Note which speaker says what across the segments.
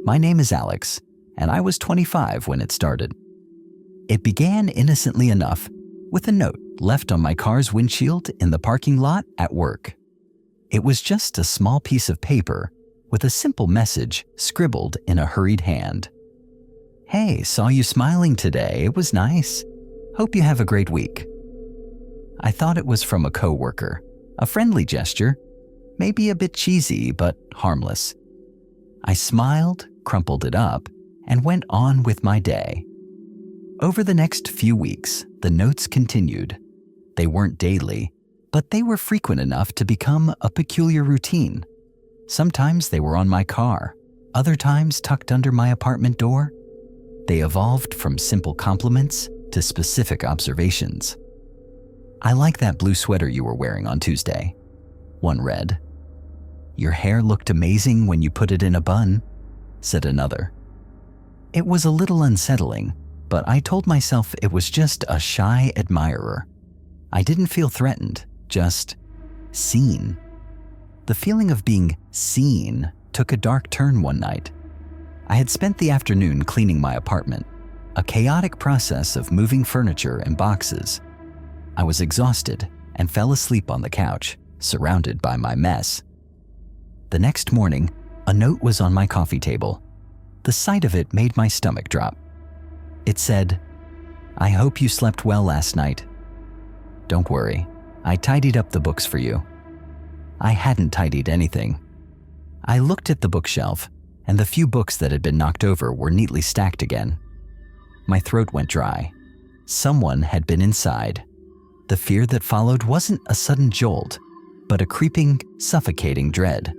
Speaker 1: My name is Alex, and I was 25 when it started. It began innocently enough with a note left on my car's windshield in the parking lot at work. It was just a small piece of paper with a simple message scribbled in a hurried hand. "Hey, saw you smiling today. It was nice. Hope you have a great week." I thought it was from a coworker, a friendly gesture, maybe a bit cheesy but harmless. I smiled, crumpled it up, and went on with my day. Over the next few weeks, the notes continued. They weren't daily, but they were frequent enough to become a peculiar routine. Sometimes they were on my car, other times tucked under my apartment door. They evolved from simple compliments to specific observations. "I like that blue sweater you were wearing on Tuesday," one read. "Your hair looked amazing when you put it in a bun," said another. It was a little unsettling, but I told myself it was just a shy admirer. I didn't feel threatened, just seen. The feeling of being seen took a dark turn one night. I had spent the afternoon cleaning my apartment, a chaotic process of moving furniture and boxes. I was exhausted and fell asleep on the couch, surrounded by my mess. The next morning, a note was on my coffee table. The sight of it made my stomach drop. It said, "I hope you slept well last night. Don't worry, I tidied up the books for you." I hadn't tidied anything. I looked at the bookshelf, and the few books that had been knocked over were neatly stacked again. My throat went dry. Someone had been inside. The fear that followed wasn't a sudden jolt, but a creeping, suffocating dread.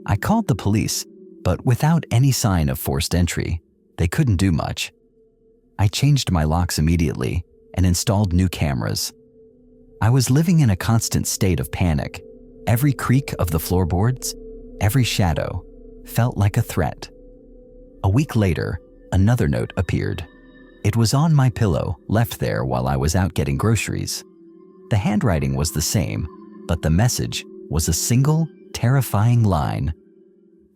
Speaker 1: I called the police, but without any sign of forced entry, they couldn't do much. I changed my locks immediately and installed new cameras. I was living in a constant state of panic. Every creak of the floorboards, every shadow, felt like a threat. A week later, another note appeared. It was on my pillow, left there while I was out getting groceries. The handwriting was the same, but the message was a single, terrifying line.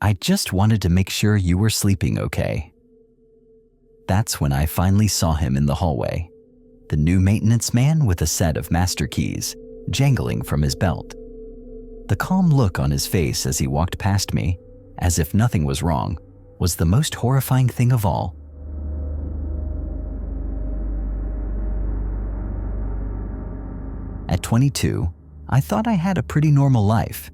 Speaker 1: "I just wanted to make sure you were sleeping okay." That's when I finally saw him in the hallway, the new maintenance man with a set of master keys jangling from his belt. The calm look on his face as he walked past me, as if nothing was wrong, was the most horrifying thing of all. At 22, I thought I had a pretty normal life.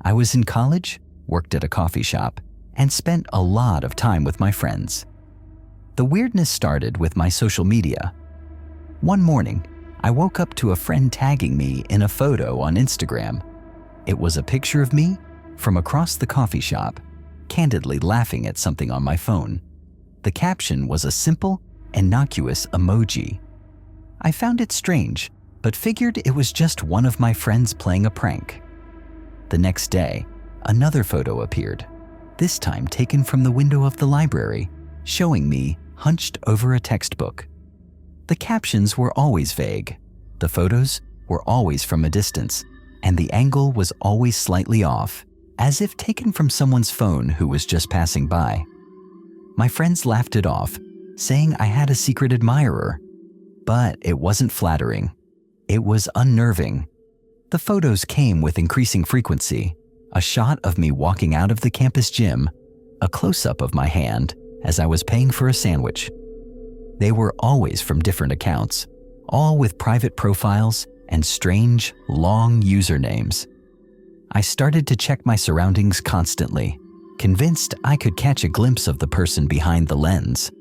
Speaker 1: I was in college, worked at a coffee shop, and spent a lot of time with my friends. The weirdness started with my social media. One morning, I woke up to a friend tagging me in a photo on Instagram. It was a picture of me from across the coffee shop, candidly laughing at something on my phone. The caption was a simple, innocuous emoji. I found it strange, but figured it was just one of my friends playing a prank. The next day, another photo appeared, this time taken from the window of the library, showing me hunched over a textbook. The captions were always vague. The photos were always from a distance, and the angle was always slightly off, as if taken from someone's phone who was just passing by. My friends laughed it off, saying I had a secret admirer, but it wasn't flattering. It was unnerving. The photos came with increasing frequency, a shot of me walking out of the campus gym, a close-up of my hand as I was paying for a sandwich. They were always from different accounts, all with private profiles and strange, long usernames. I started to check my surroundings constantly, convinced I could catch a glimpse of the person behind the lens.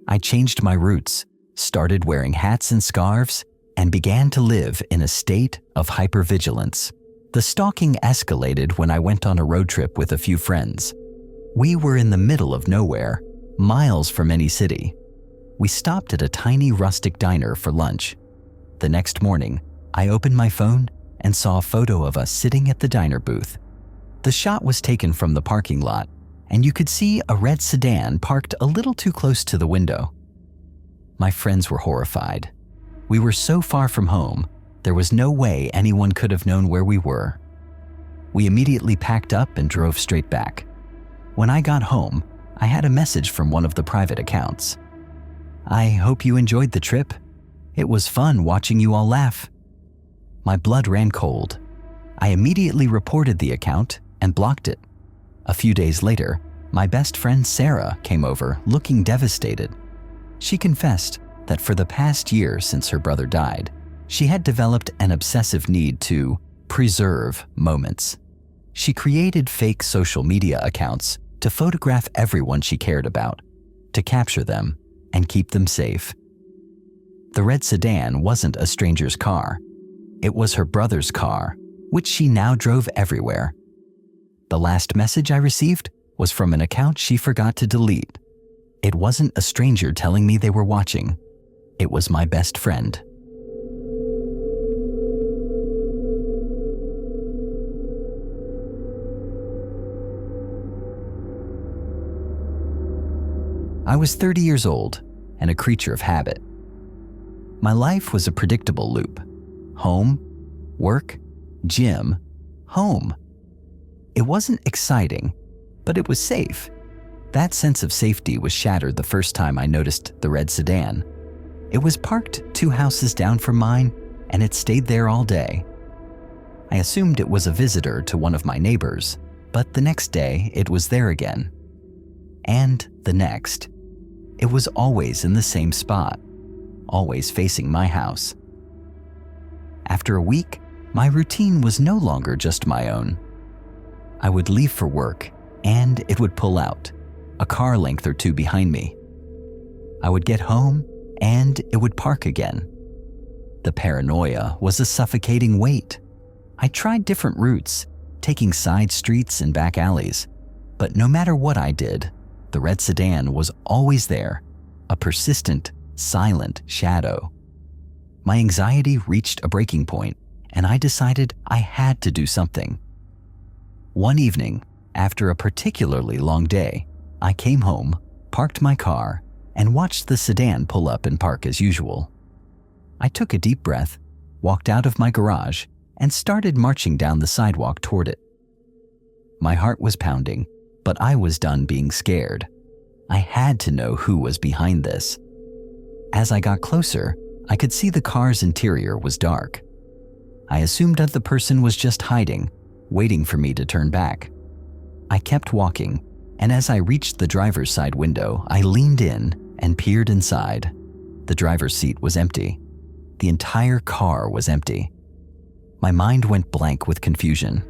Speaker 1: I changed my routes, started wearing hats and scarves, and began to live in a state of hypervigilance. The stalking escalated when I went on a road trip with a few friends. We were in the middle of nowhere, miles from any city. We stopped at a tiny rustic diner for lunch. The next morning, I opened my phone and saw a photo of us sitting at the diner booth. The shot was taken from the parking lot, and you could see a red sedan parked a little too close to the window. My friends were horrified. We were so far from home, there was no way anyone could have known where we were. We immediately packed up and drove straight back. When I got home, I had a message from one of the private accounts. "I hope you enjoyed the trip. It was fun watching you all laugh." My blood ran cold. I immediately reported the account and blocked it. A few days later, my best friend Sarah came over looking devastated. She confessed that for the past year since her brother died, she had developed an obsessive need to preserve moments. She created fake social media accounts to photograph everyone she cared about, to capture them and keep them safe. The red sedan wasn't a stranger's car. It was her brother's car, which she now drove everywhere. The last message I received was from an account she forgot to delete. It wasn't a stranger telling me they were watching. It was my best friend. I was 30 years old and a creature of habit. My life was a predictable loop. Home, work, gym, home. It wasn't exciting, but it was safe. That sense of safety was shattered the first time I noticed the red sedan. It was parked 2 houses down from mine, and it stayed there all day. I assumed it was a visitor to one of my neighbors, but the next day it was there again. And the next. It was always in the same spot, always facing my house. After a week, my routine was no longer just my own. I would leave for work, and it would pull out, a car length or two behind me. I would get home, and it would park again. The paranoia was a suffocating weight. I tried different routes, taking side streets and back alleys, but no matter what I did, the red sedan was always there, a persistent, silent shadow. My anxiety reached a breaking point, and I decided I had to do something. One evening, after a particularly long day, I came home, parked my car, and watched the sedan pull up and park as usual. I took a deep breath, walked out of my garage, and started marching down the sidewalk toward it. My heart was pounding, but I was done being scared. I had to know who was behind this. As I got closer, I could see the car's interior was dark. I assumed that the person was just hiding, waiting for me to turn back. I kept walking, and as I reached the driver's side window, I leaned in and peered inside. The driver's seat was empty. The entire car was empty. My mind went blank with confusion.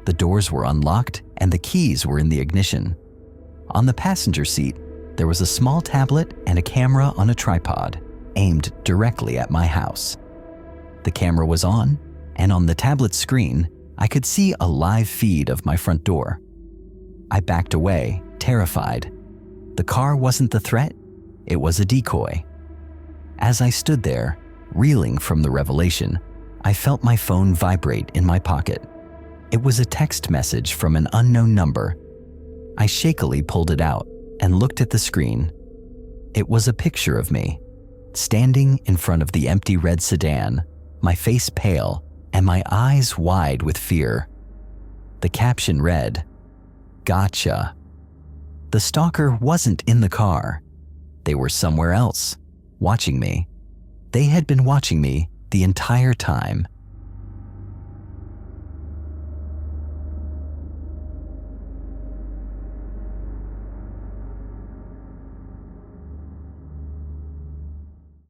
Speaker 1: The doors were unlocked and the keys were in the ignition. On the passenger seat, there was a small tablet and a camera on a tripod, aimed directly at my house. The camera was on, and on the tablet screen, I could see a live feed of my front door. I backed away, terrified. The car wasn't the threat, it was a decoy. As I stood there, reeling from the revelation, I felt my phone vibrate in my pocket. It was a text message from an unknown number. I shakily pulled it out and looked at the screen. It was a picture of me, standing in front of the empty red sedan, my face pale and my eyes wide with fear. The caption read, "Gotcha." The stalker wasn't in the car. They were somewhere else, watching me. They had been watching me the entire time.